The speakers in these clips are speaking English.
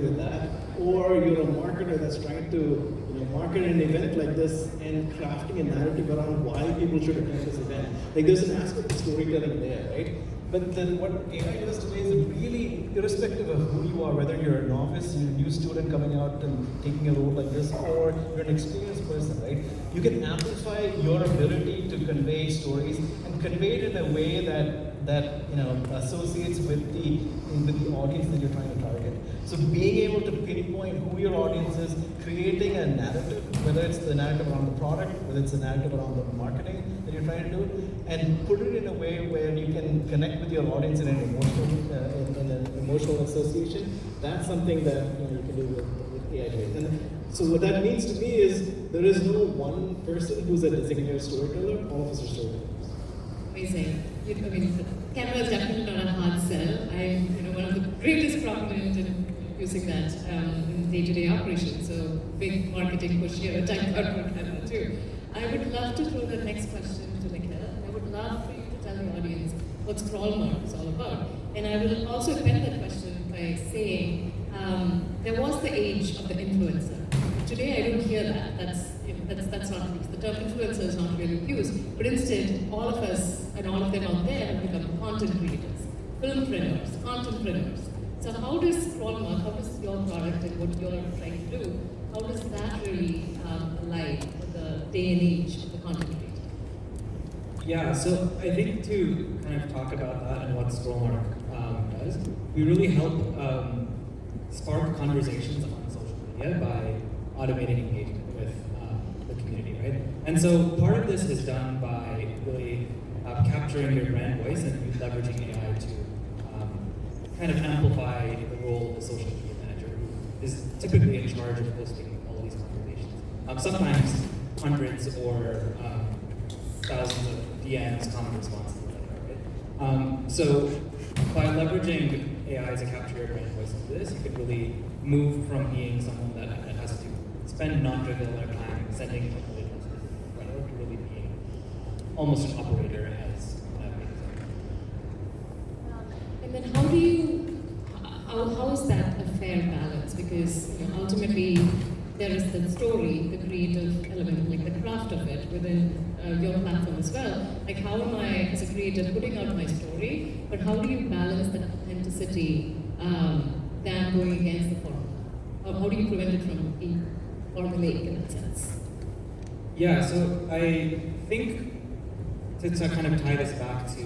with that, or you're a marketer that's trying to market an event like this and crafting a narrative around why people should attend this event. Like there's an aspect of storytelling there, right? But then what AI does today is really, irrespective of who you are, whether you're a novice, you're a new student coming out and taking a role like this, or you're an experienced person, right? You can amplify your ability to convey stories and convey it in a way that associates with the audience that you're trying to target. So being able to pinpoint who your audience is, creating a narrative, whether it's the narrative around the product, whether it's the narrative around the marketing that you're trying to do, and put it in a way where you can connect with your audience in an emotional association. That's something that you can do with AI today. And so what that means to me is there is no one person who's a designated storyteller. All of us are storytellers. Amazing. Camera is definitely not a hard sell. I'm one of the greatest proponents in using that in day-to-day operations. So big marketing push here, time out for camera too. I would love to throw the next question to Nikhil. I would love for you to tell the audience what Scrollmark is all about. And I will also append that question by saying there was the age of the influencer. Today I don't hear that. That's not used. The term influencer is not really used. But instead, all of us and all of them out there have become content creators, filmpreneurs, contentpreneurs. So how does Scrollmark, how does your product and what you're trying to do, how does that really align with the day and age of the content creator? Yeah, so I think to kind of talk about that and what Scrollmark does, we really help spark conversations on social media by automating engagement with the community, right? And so part of this is done by really capturing your brand voice and leveraging AI to kind of amplify the role of the social media manager, who is typically in charge of hosting all these conversations. Sometimes hundreds or thousands of DMs, comment responses, etc. Right? So by leveraging AI to capture your brand voice into this, you can really move from being someone that has to spend non-trivial time sending template messages to really being almost an operator as and then how is that a fair balance? Because ultimately there is the story, the creative element, like the craft of it within your platform as well. Like how am I, as a creator, putting out my story, but how do you balance that authenticity than going against the formula? Or how do you prevent it from being formulaic in that sense? Yeah, so I think to kind of tie this back to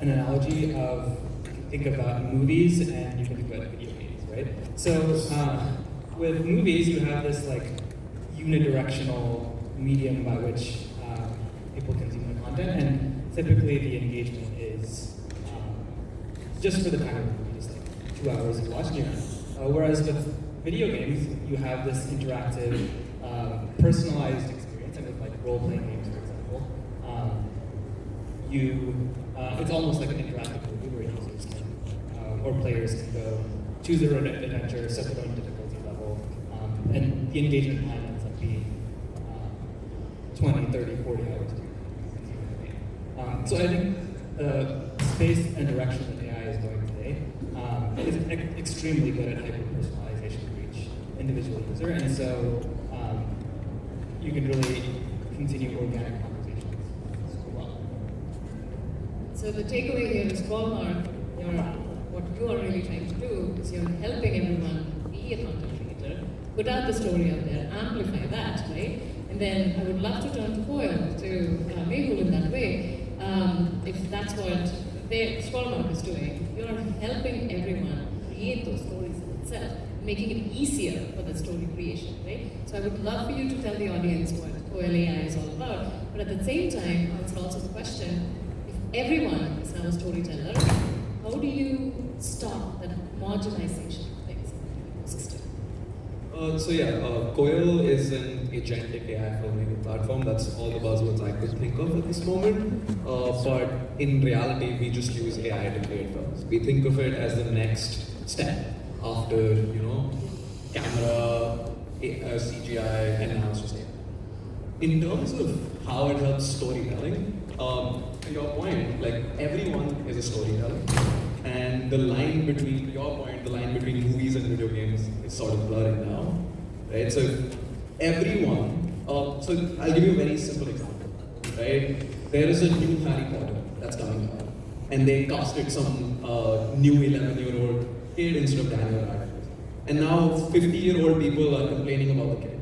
an analogy of, think about movies and you can think about video games, right? So with movies, you have this like unidirectional medium by which people consume the content, and typically the engagement is just for the time of the movie, just like 2 hours you watch it. Whereas with video games, you have this interactive, personalized experience, and with like role-playing games, for example, it's almost like an interactive movie where users can, or players can go choose their own adventure, set their own difficulty level, and the engagement time ends up being 20, 30, 40 hours to consume the game. So I think the space and direction that AI is going today is extremely good at hyper-personalization for each individual user, and so you can really continue organic conversations as well. So the takeaway here is Scrollmark, what you are really trying to do is you're helping everyone be a content creator, put out the story out there, amplify that, right? And then I would love to turn to Coil, to Mehul in that way. If that's what Scrollmark is doing, you're helping everyone create those stories in itself, making it easier for the story creation, right? So I would love for you to tell the audience what OLAI is all about, but at the same time, answer also the question, if everyone is now a storyteller, how do you stop that marginalization of things in the ecosystem? Coil is an agentic AI filmmaking platform. That's all the buzzwords I could think of at this moment. But in reality, we just use AI to create films. We think of it as the next step after, camera, CGI, and now it's just AI. In terms of how it helps storytelling, to your point, like everyone is a storyteller. And the line between, to your point, the line between movies and video games is sort of blurring now, right? So if everyone, so I'll give you a very simple example, right? There is a new Harry Potter that's coming out, and they casted some new 11-year-old kid instead of Daniel Radcliffe. And now 50-year-old people are complaining about the kid,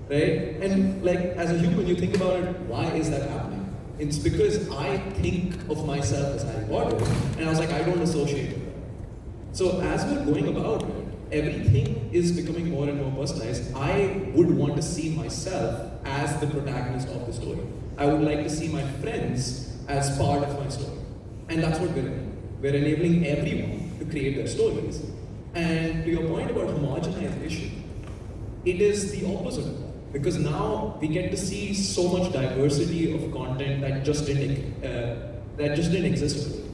right? And like, as a human, you think about it, why is that happening? It's because I think of myself as Harry Potter, and I was like, I don't associate with that. So as we're going about it, everything is becoming more and more personalized. I would want to see myself as the protagonist of the story. I would like to see my friends as part of my story. And that's what we're doing. We're enabling everyone to create their stories. And to your point about homogenization, it is the opposite of that. Because now we get to see so much diversity of content that just didn't exist before.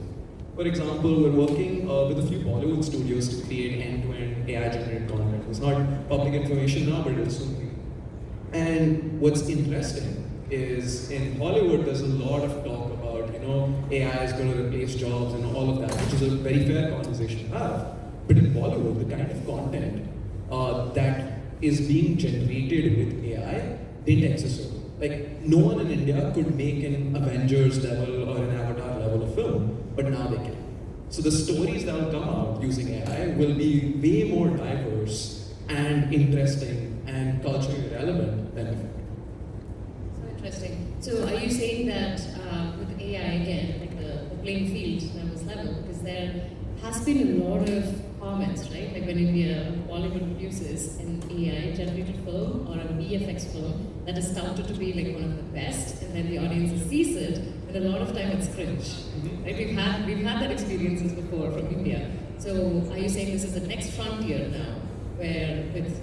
For example, we're working with a few Bollywood studios to create end-to-end AI-generated content. It's not public information now, but it will soon be. And what's interesting is in Hollywood, there's a lot of talk about, AI is going to replace jobs and all of that, which is a very fair conversation to have. But in Bollywood, the kind of content that is being generated with AI didn't exist. Like, no one in India could make an Avengers level or an Avatar level of film, but now they can. So the stories that will come out using AI will be way more diverse and interesting and culturally relevant than before. So interesting. So are you saying that with AI again, like the playing field was level, because there has been a lot of comments, right? Like when India, Bollywood produces an AI-generated film or a VFX film that is touted to be like one of the best, and then the audience sees it, and a lot of time it's cringe. Right? We've had that experiences before from India. So are you saying this is the next frontier now, where with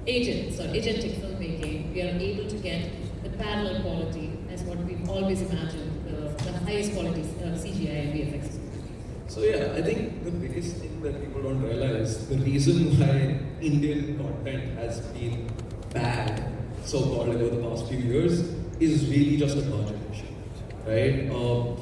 agents or agentic filmmaking, we are able to get the parallel quality as what we've always imagined, the highest quality CGI and VFX? So yeah, I think the biggest thing that people don't realize, the reason why Indian content has been bad, so-called over the past few years, is really just a budget issue, right?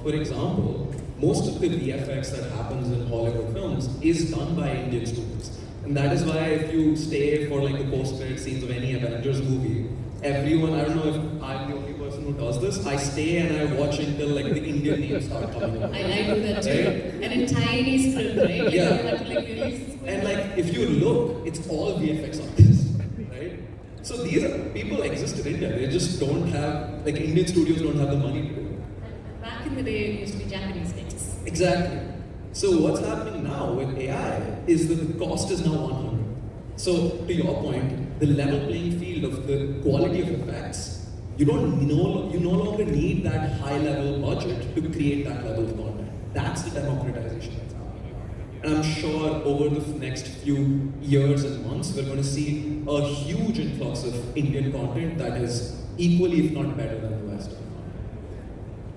For example, most of the VFX that happens in Hollywood films is done by Indian students. And that is why if you stay for like the post-credit scenes of any Avengers movie, everyone, I don't know if I'm the only person who does this, I stay and I watch until like the Indian names start coming up. I do that too. Right? And in tiny script, right? Like, Yeah. you have to like release. And like, if you look, it's all VFX artists, right? So these are, people exist in India, they just don't have, like Indian studios don't have the money to do it. Back in the day, it used to be Japanese things. Exactly. So what's happening now with AI is that the cost is now 100. So to your point, the level playing field of the quality of effects, you no longer need that high level budget to create that level of content. That's the democratization that's happening. And I'm sure over the next few years and months, we're going to see a huge influx of Indian content that is equally, if not better than the Western.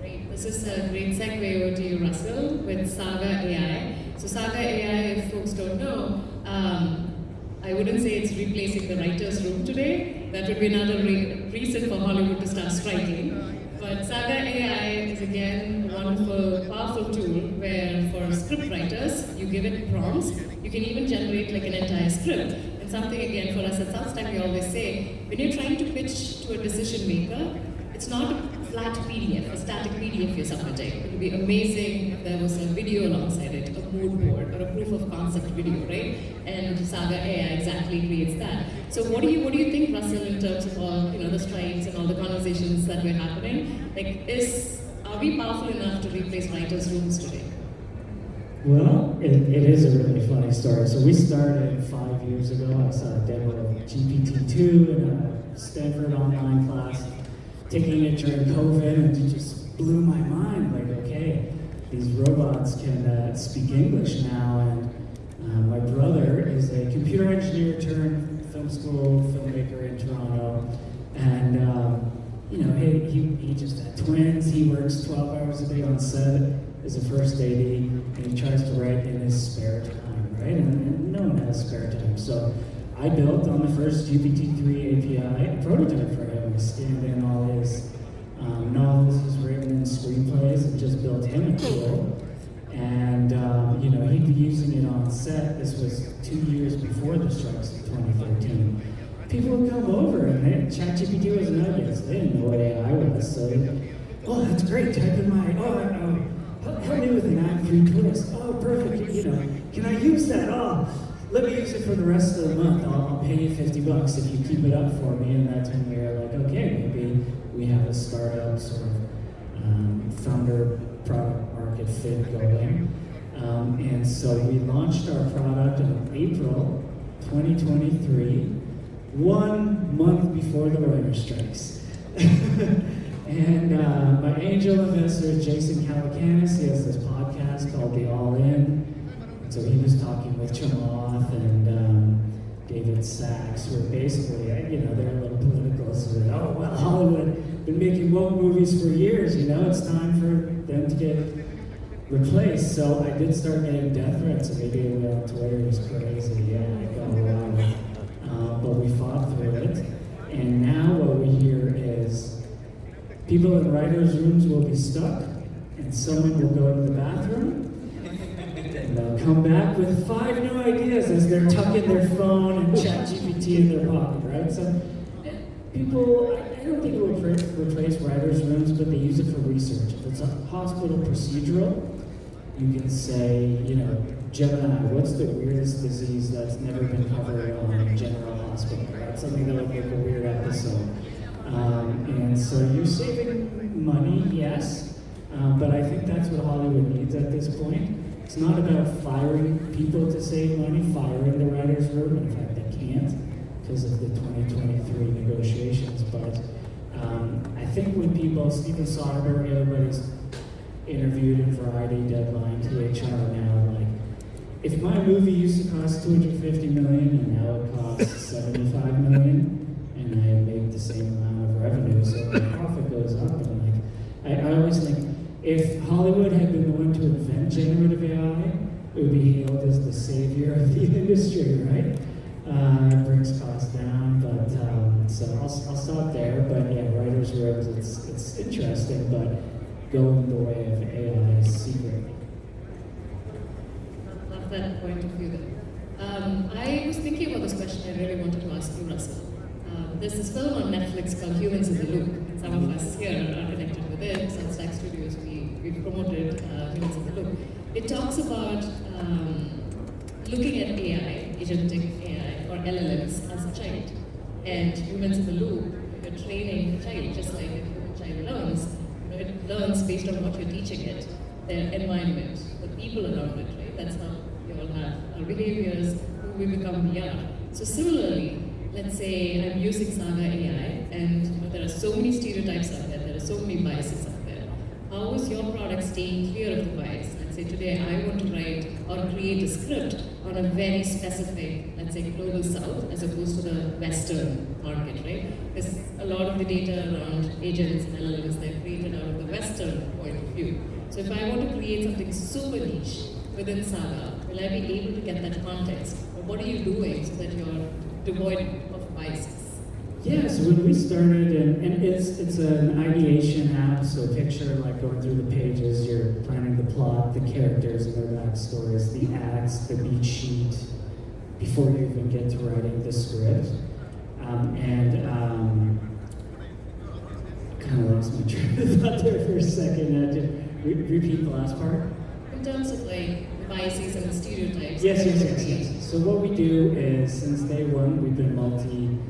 Great. This is a great segue over to you, Russell, with Saga AI. So Saga AI, if folks don't know, I wouldn't say it's replacing the writer's room today. That would be another reason for Hollywood to start striking. But Saga AI is again a wonderful, powerful tool where for script writers, you give it prompts, you can even generate like an entire script. And something again for us at Southstack we always say, when you're trying to pitch to a decision maker, it's not a flat PDF, a static PDF you're submitting. It would be amazing if there was a video alongside it, a mood board or a proof of concept video, right? And Saga AI exactly creates that. So what do you think, Russell, in terms of all the strides and all the conversations that were happening? Like, are we powerful enough to replace writers' rooms today? Well, it is a really funny story. So we started 5 years ago. I saw a demo of GPT-2 in a Stanford online class, taking it during COVID, and it just blew my mind. Like, okay, these robots can speak English now, and my brother is a computer engineer turned film school filmmaker in Toronto, and he just had twins. He works 12 hours a day on set as a first AD, and he tries to write in his spare time, right? And no one has spare time, so I built on the first GPT-3 API a prototype for him. I scanned in all his novels he's written and screenplays and just built him a tool. And he'd be using it on set. This was 2 years before the strikes in 2013. People would come over, and ChatGPT was nuggets. They didn't know what AI was, so oh, that's great. Type in my help me with an Act 3 twist. Oh, perfect. Can I use that? Oh, let me use it for the rest of the month. I'll pay you $50 if you keep it up for me. And that's when we were like, okay, maybe we have a startup sort of founder product market fit going. And so we launched our product in April 2023, 1 month before the writer's strikes. And my angel investor is Jason Calacanis. He has this podcast called The All In. So he was talking with Chamath and David Sachs, who are basically, they're a little political. So they're, oh, well, Hollywood been making woke movies for years, it's time for them to get replaced. So I did start getting death threats immediately on Twitter. It was crazy. Yeah, but we fought through it. And now what we hear is people in writers' rooms will be stuck, and someone will go to the bathroom, and they'll come back with 5 new ideas as they're tucking their phone and ChatGPT in their pocket, right? So people, I don't think it will replace writers' rooms, but they use it for research. If it's a hospital procedural, you can say, Gemini, what's the weirdest disease that's never been covered on General Hospital, right? Something that would make a weird episode. And so you're saving money, yes, but I think that's what Hollywood needs at this point. It's not about firing people to save money, firing the writer's room. In fact, they can't because of the 2023 negotiations. But I think when people, Steven Soderbergh, everybody's interviewed in Variety, Deadline, THR now, like, if my movie used to cost $250 million and now it costs $75 million, and I make the same amount of revenue, so the profit goes up. And I always think, if Hollywood had been the one to invent generative AI, it would be hailed as the savior of the industry, right? It brings costs down, but so I'll stop there. But yeah, writers' rooms, it's interesting, but going the way of AI is secret. Love that point of view there. I was thinking about this question I really wanted to ask you, Russell. There's this film on Netflix called Humans in the Loop. Some of us here are connected with it. Some Stack Studios, we've promoted Humans in the Loop. It talks about looking at AI, agentic AI, or LLMs as a child. And Humans in the Loop, you're training a child, just like a human child learns. It learns based on what you're teaching it, their environment, the people around it, right? That's how you all have our behaviors, who we become we are. So similarly, let's say I'm using Saga AI, and there are so many stereotypes out there are so many biases out there. How is your product staying clear of the bias? Let's say today I want to write or create a script on a very specific, let's say global south, as opposed to the Western market, right? Because a lot of the data around agents and LLMs, they're created out of the Western point of view. So if I want to create something super niche within Saga, will I be able to get that context? Or what are you doing so that you're devoid of biases? Yeah, so when we started, and it's an ideation app, so picture like going through the pages, you're planning the plot, the characters and their backstories, the acts, the beat sheet, before you even get to writing the script. I kind of lost my train of thought there for a second. Repeat the last part. In terms of like the biases and the stereotypes. Yes. So what we do is, since day one, we've been multimodal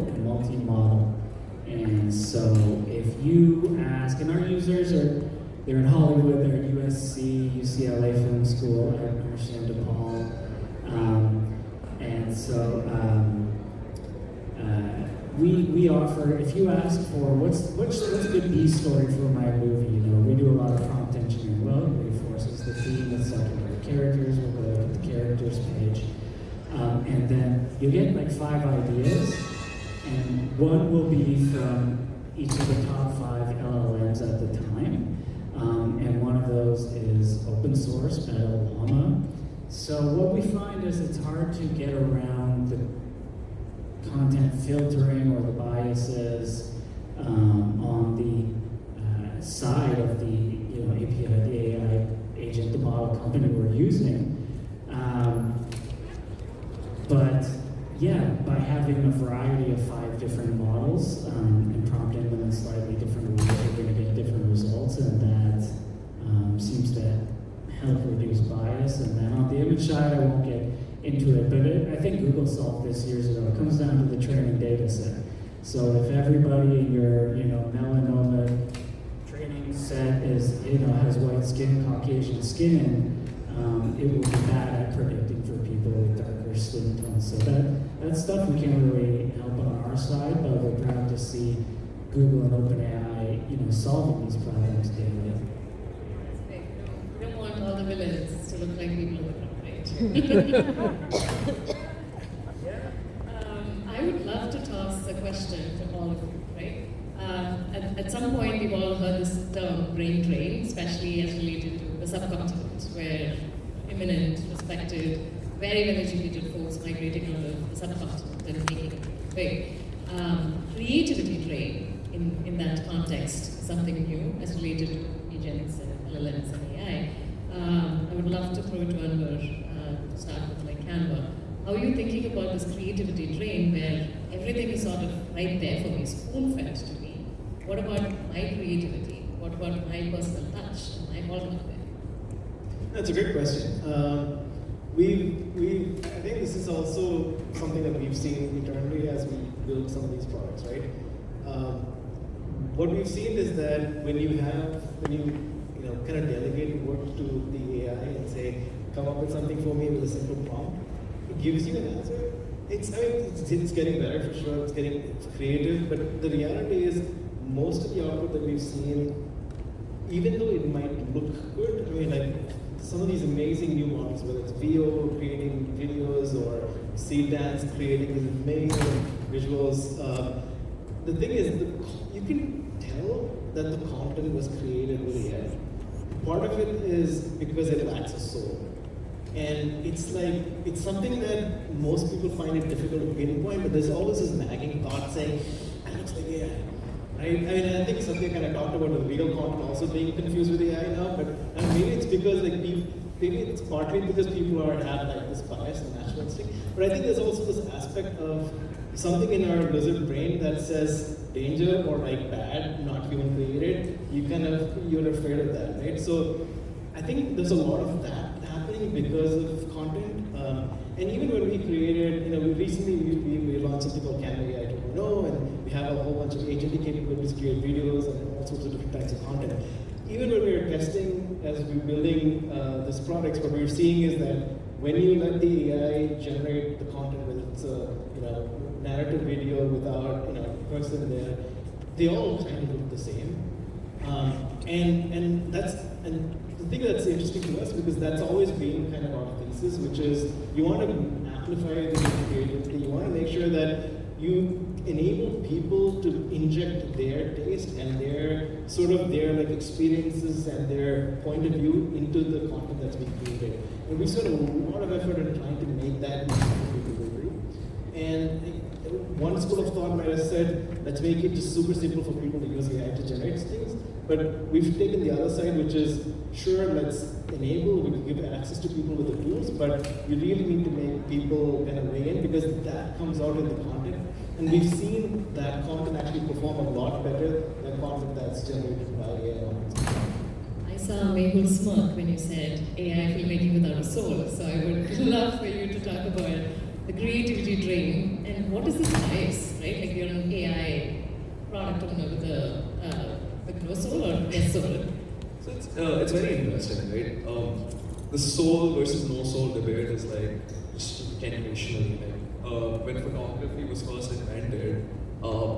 and multi-model. And so if you ask, and our users they're in Hollywood, they're at USC, UCLA Film School, at Emerson DePaul. And so we offer, if you ask for what's a good B story for my movie, we do a lot of prompt engineering. Well, it reinforces the theme with secondary characters. We'll go to the characters page. And then you get like 5 ideas, and one will be from each of the top 5 LLMs at the time. And one of those is open source, Meta Llama. So what we find is it's hard to get around the content filtering or the biases on the side of the API, the AI agent, the model company we're using. But yeah, by having a variety of 5 different models and prompting them in slightly different ways, you're going to get different results, and that seems to help reduce bias. And then on the image side, I won't get into it, but I think Google solved this years ago. It comes down to the training data set. So if everybody in your melanoma training set is has white skin, Caucasian skin, it will be bad at predicting for people with darker skin tones. So that's stuff we can't really help on our side, but we're proud to see Google and OpenAI, solving these problems daily. We don't want all the villains to look like people with right? I would love to toss a question to all of you, right? At some point, we've all heard this term brain drain, especially as related to the subcontinent, where eminent, respected, very well educated folks migrating out of the subcontinent and making it big. Creativity drain in that context is something new as related to agents and LLMs and AI. I would love to throw it to Anwar to start with, like Canva. How are you thinking about this creativity drain where everything is sort of right there for me, spoon-fed to me? What about my creativity? What about my personal touch? Am I all up there? That's a great question. I think this is also something that we've seen internally as we build some of these products, right? What we've seen is that when you kind of delegate work to the AI and say, come up with something for me with a simple prompt, it gives you an answer. It's getting better for sure. It's creative, but the reality is most of the output that we've seen, even though it might look good, like some of these amazing new models, whether it's VO creating videos or C-Dance creating these amazing visuals. The thing is, you can tell that the content was created with AI. Part of it is because it lacks a soul. And it's something that most people find it difficult to pinpoint, but there's always this nagging thought saying, that looks like AI. Right? I think Satya kind of talked about the real content also being confused with AI now, but maybe it's because maybe it's partly because people have like this bias and natural instinct. But I think there's also this aspect of something in our lizard brain that says danger or like bad, not human created. You're afraid of that, right? So I think there's a lot of that happening because of content. And even when we created, we launched something called Canva AI 2.0, and we have a whole bunch of agentic capabilities to create videos and all sorts of different types of content. Even when we were testing, as we were building this product, what we were seeing is that when you let the AI generate the content, whether it's a narrative video without person there, they all kind of look the same. And the thing that's interesting to us, because that's always been kind of our thesis, which is you want to amplify the creativity. You want to make sure that you enable people to inject their taste and their like experiences and their point of view into the content that's being created. And we spent a lot of effort in trying to make that delivery. And one school of thought might have said, let's make it just super simple for people to use AI to generate things. But we've taken the other side, which is, sure, let's enable, we can give access to people with the tools, but you really need to make people kind of weigh in, because that comes out in the content. And we've seen that content actually perform a lot better than content that's generated by AI. I saw Mehul smirk when you said AI filmmaking without a soul, so I would love for you to talk about the creativity drain and what is this bias, right? Like you're an AI product owner with no soul or yes soul. So it's very interesting, right? The soul versus no soul debate is like just generationally. Like when photography was first invented,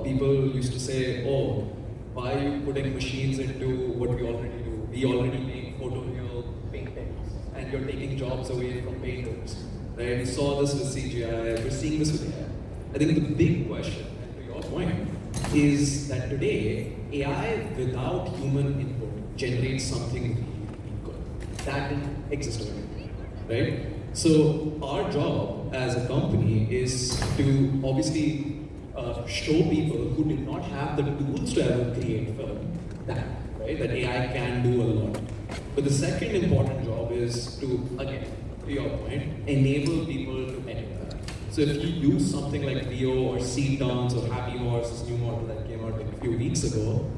people used to say, "Oh, why are you putting machines into what we already do? We already make photoreal paintings, and you're taking jobs away from painters." Right? We saw this with CGI. We're seeing this with AI. I think the big question, and to your point, is that today AI without human input generates something really good. That didn't exist already, right? So our job as a company is to obviously show people who did not have the tools to ever create film that AI can do a lot. But the second important job is to, again, to your point, enable people to edit that. So if you use something like Rio or C-Dance or Happy Horse, this new model that came out like a few weeks ago,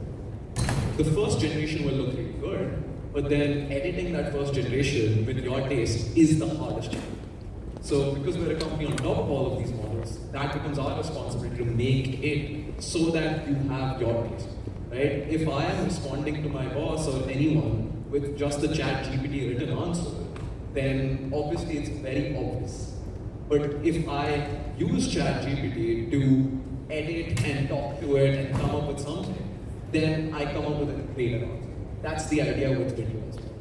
the first generation will look really good, but then editing that first generation with your taste is the hardest job. So because we're a company on top of all of these models, that becomes our responsibility to make it so that you have your taste, right? If I am responding to my boss or anyone with just the ChatGPT written answer, then obviously it's very obvious. But if I use ChatGPT to edit and talk to it and come up with something, then I come up with a greater answer. That's the idea with video as well.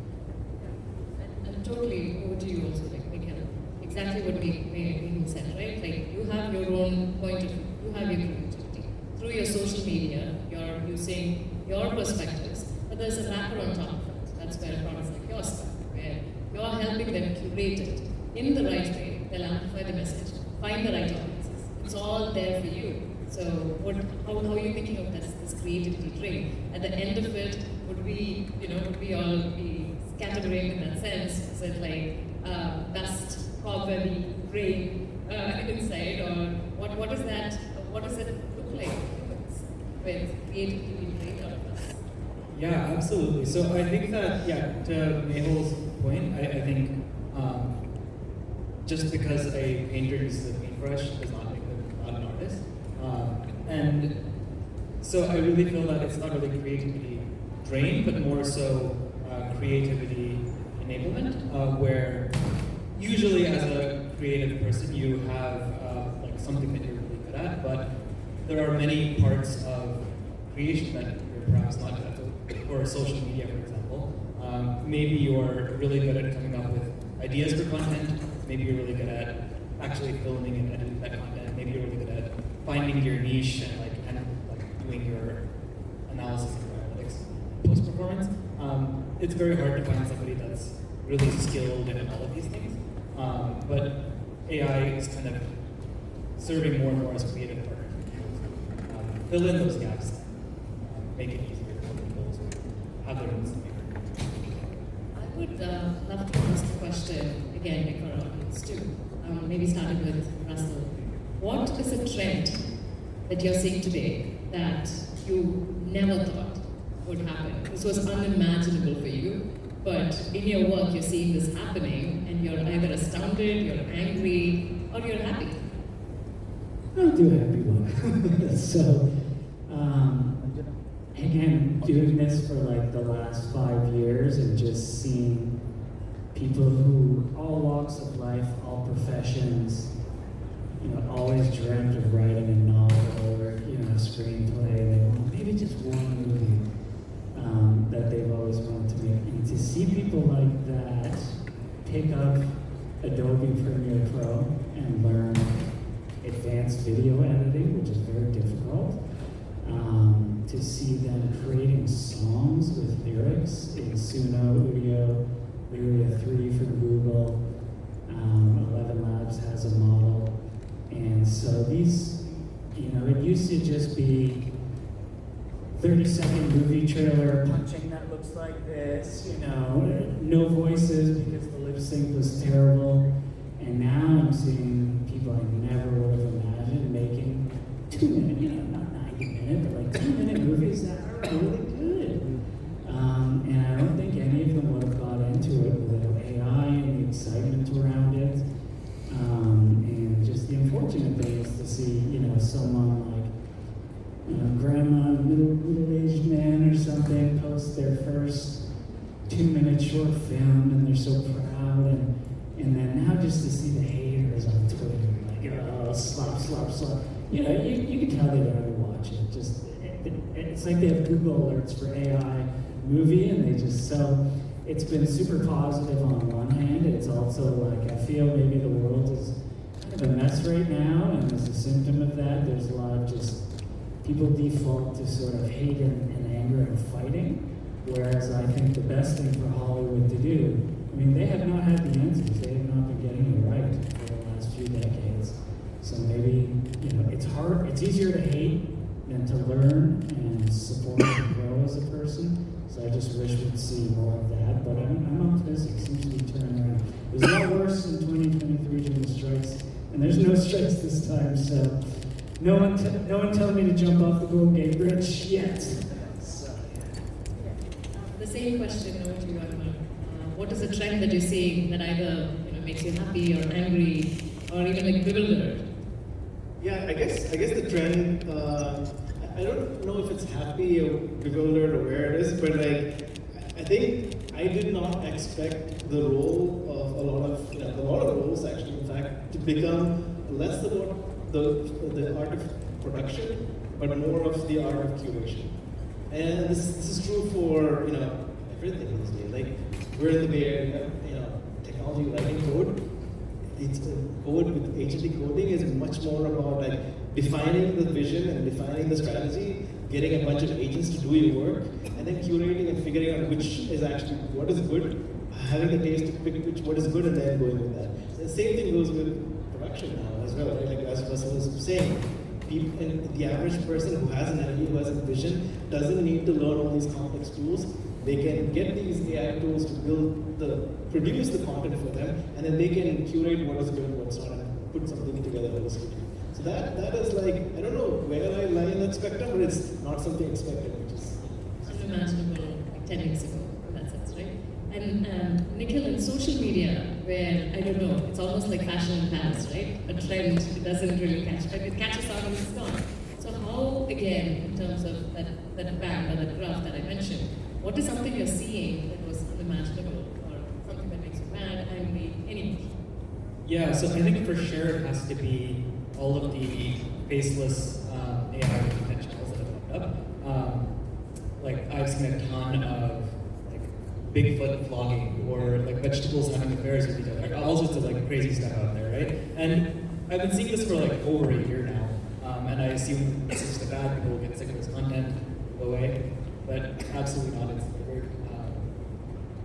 And totally over to you also, like Mikhail. Exactly what we said, right? Like you have your own point of view, you have your creativity. Through your social media, you're using your perspectives, but there's a wrapper on top of it. That's where products like yours come, where you're helping them curate it in the right way. They'll amplify the message, find the right audiences. It's all there for you. So how are you thinking of this creativity train? At the end of it, would we all be scatterbrained in that sense? Is it like dust, cobwebby brain inside, or what does it look like with creativity being drained out of us? Yeah, absolutely. So I think that, to Mehul's point, I think just because a painter uses a paintbrush does not make them not an artist. And so I really feel that it's not really creativity drain, but more so creativity enablement, where usually as a creative person you have like something that you're really good at, but there are many parts of creation that you're perhaps not good at, or social media, for example. Maybe you're really good at coming up with ideas for content, maybe you're really good at actually filming and editing that content, maybe you're really good at finding your niche and doing your analysis and analytics post-performance. It's very hard to find somebody that's really skilled in all of these things. But AI is kind of serving more and more as a creative partner. Fill in those gaps, make it easier for people to have their own thing. I would love to ask a question again for our audience too. Maybe starting with Russell. What is a trend that you're seeing today that you never thought would happen? This was unimaginable for you, but in your work you're seeing this happening and you're either astounded, you're angry, or you're happy. I'll do a happy one. So, again, doing this for like the last 5 years and just seeing people who, all walks of life, all professions, always dreamt of writing a novel or, a screenplay, and they want maybe just one movie that they've always wanted to make. And to see people like that pick up Adobe Premiere Pro and learn advanced video editing, which is very difficult, to see them creating songs with lyrics in Suno, Udio, Lyria 3 from Google, 11 Labs has a model. And so these, it used to just be 30-second movie trailer punching that looks like this, no voices because the lip sync was terrible. And now I'm seeing people I never would have imagined making 2-minute, not 90-minute, but like 2-minute movies that are really good. And I don't think any of them would have got into it without AI and the excitement around it. And just the unfortunate thing is to see, someone like, grandma, middle-aged man or something post their first 2-minute short film and they're so proud. And then now just to see the haters on Twitter, like, slap. You can tell they don't even watch it. It's like they have Google alerts for AI movie, and they just, so it's been super positive on one hand. It's also like, I feel maybe the world is kind of a mess right now, and as a symptom of that, there's a lot of just people default to sort of hate and anger and fighting, whereas I think the best thing for Hollywood to do, they have not had the answers. They have not been getting it right for the last few decades. So maybe, it's hard, it's easier to hate than to learn and support and grow as a person. So I just wish we'd see more of that, but I'm optimistic. It seems to be turning around. It was a lot worse in 2023 during the strikes, and there's no strikes this time, so no one tell me to jump off the Golden Gate Bridge yet. So, The same question over to you, Arman. What is a trend that you're seeing that either makes you happy or angry or even like bewildered? Yeah, I guess the trend. I don't know if it's happy or bewildered or where it is, but like I think I did not expect the role of a lot of roles actually, in fact, to become less about the art of production, but more of the art of curation. And this is true for everything these days. Like we're in the Bay Area, technology, writing code. It's code with agentic coding is much more about like defining the vision and defining the strategy, getting a bunch of agents to do your work, and then curating and figuring out which is actually what is good, having the taste to pick what is good and then going with that. The same thing goes with production now as well, right? Like as Russell was saying, and the average person who has an idea, who has a vision, doesn't need to learn all these complex tools. They can get these AI tools to produce the content for them, and then they can curate what is good, what's not, and put something together holistically. So that is like, I don't know where I lie in that spectrum, but it's not something expected, which is unimaginable like 10 years ago, in that sense, right? And Nikhil, in social media, where, I don't know, it's almost like fashion in Paris, right? A trend, it doesn't really catch, but it catches on and it's gone. So how, again, in terms of that band or that graph that I mentioned, what is something you're seeing that was unimaginable or something that makes you mad, angry, anything? Yeah, so I think for sure it has to be all of the faceless AI potentials that have popped up. Like I've seen a ton of like Bigfoot vlogging or like vegetables having affairs with each other, like all sorts of like crazy stuff out there, right? And I've been seeing this for like over a year now, and I assume it's just bad, people will get sick of this content, go away, but absolutely not. It's weird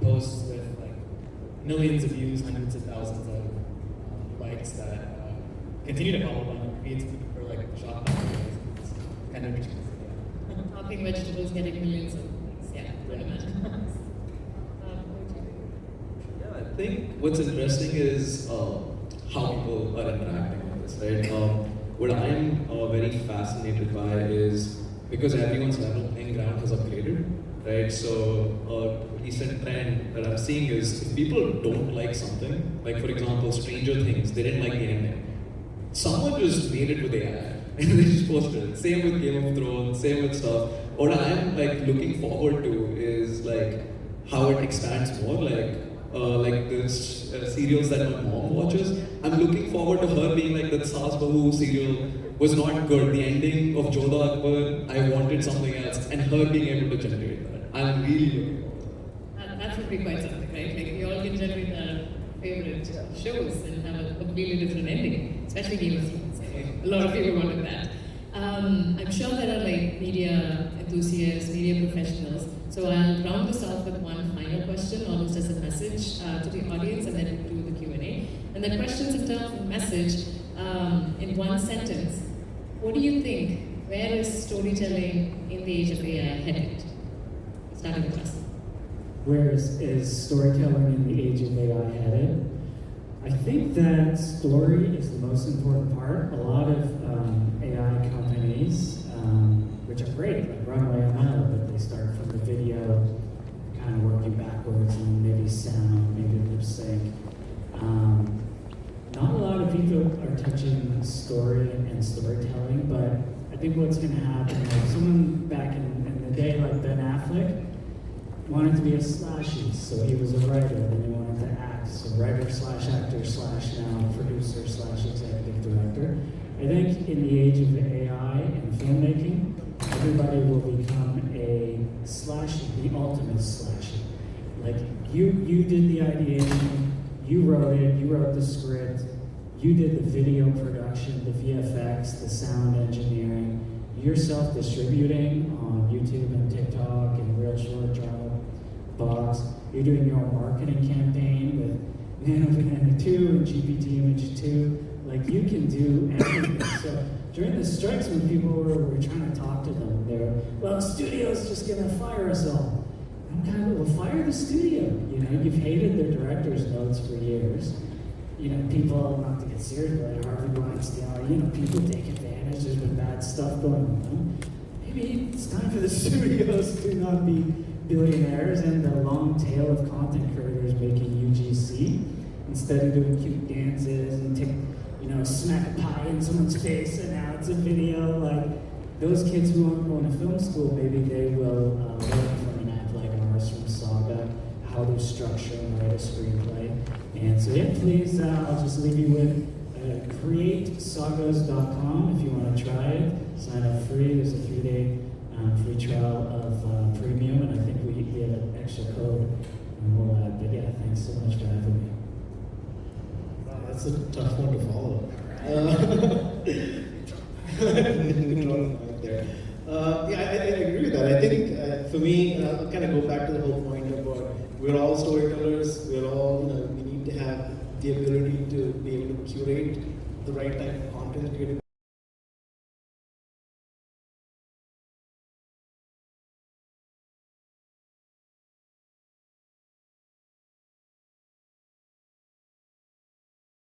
posts with like millions of views, hundreds of thousands of likes that continue to follow on feeds for like shop. It's kind of interesting. Talking vegetables getting millions of likes, yeah, I would imagine. Yeah, I think what's interesting is how people are interacting with this, right? What I'm very fascinated by is because everyone's level playing ground has upgraded, right? So a recent trend that I'm seeing is if people don't like something, like for example, Stranger Things, they didn't like the ending. Someone just made it with AI and they just posted it. Same with Game of Thrones, same with stuff. What I'm like looking forward to is like how it expands more, like this serials that my mom watches. I'm looking forward to her being like that Saas Bahu serial was not good. The ending of Jodha Akbar, I wanted something else, and her being able to generate that. I'm really looking forward to that. That would be quite something, right? Like we all can generate our favorite shows and have a completely different ending, especially Game of Thrones. A lot of people wanted that. I'm sure there are like media enthusiasts, media professionals. So I'll round this off with one final question, almost as a message to the audience, and then do the Q&A. And the question's in terms of message, in one sentence. What do you think? Where is storytelling in the age of AI headed? Starting with us. Where is storytelling in the age of AI headed? I think that story is the most important part. A lot of AI companies, which are great, like Runway ML, but they start from the video, kind of working backwards, and maybe sound, maybe lip sync. Not a lot of people are touching story and storytelling, but I think what's going to happen, like someone back in the day, like Ben Affleck, wanted to be a slashy, so he was a writer, then he wanted to act, so writer slash actor slash now producer slash executive director. I think in the age of AI and filmmaking, everybody will become a slashy, the ultimate slashy. Like you did the ideation, you wrote the script, you did the video production, the VFX, the sound engineering, you're self-distributing on YouTube and TikTok and Real Short Box. You're doing your own marketing campaign with Nano Banana 2 and GPT Image 2. Like you can do everything. So during the strikes, when people were trying to talk to them, they were, well, the studio's just gonna fire us all. I'm kind of, well, fire the studio. You know, you've hated their director's notes for years. You know, people, not to get serious, but Harvey Weinstein, you know, people take advantage. There's been bad stuff going on. Maybe it's time for the studios to not be billionaires and the long tail of content creators making UGC instead of doing cute dances and take, you know, smack a pie in someone's face and now it's a video. Like those kids who aren't going to film school, maybe they will learn from an app like ours from Saga how to structure and write a screenplay. And so yeah, please, I'll just leave you with createsagas.com if you want to try it. Sign up free. There's a 3-day free trial of premium, and I think we have an extra code. And we'll add. But yeah, thanks so much for having me. Wow, that's a tough one to follow. Yeah, I agree with that. I think for me, I'll kind of go back to the whole point about we're all storytellers. We're all, we need to have the ability to be able to curate the right type of content, create a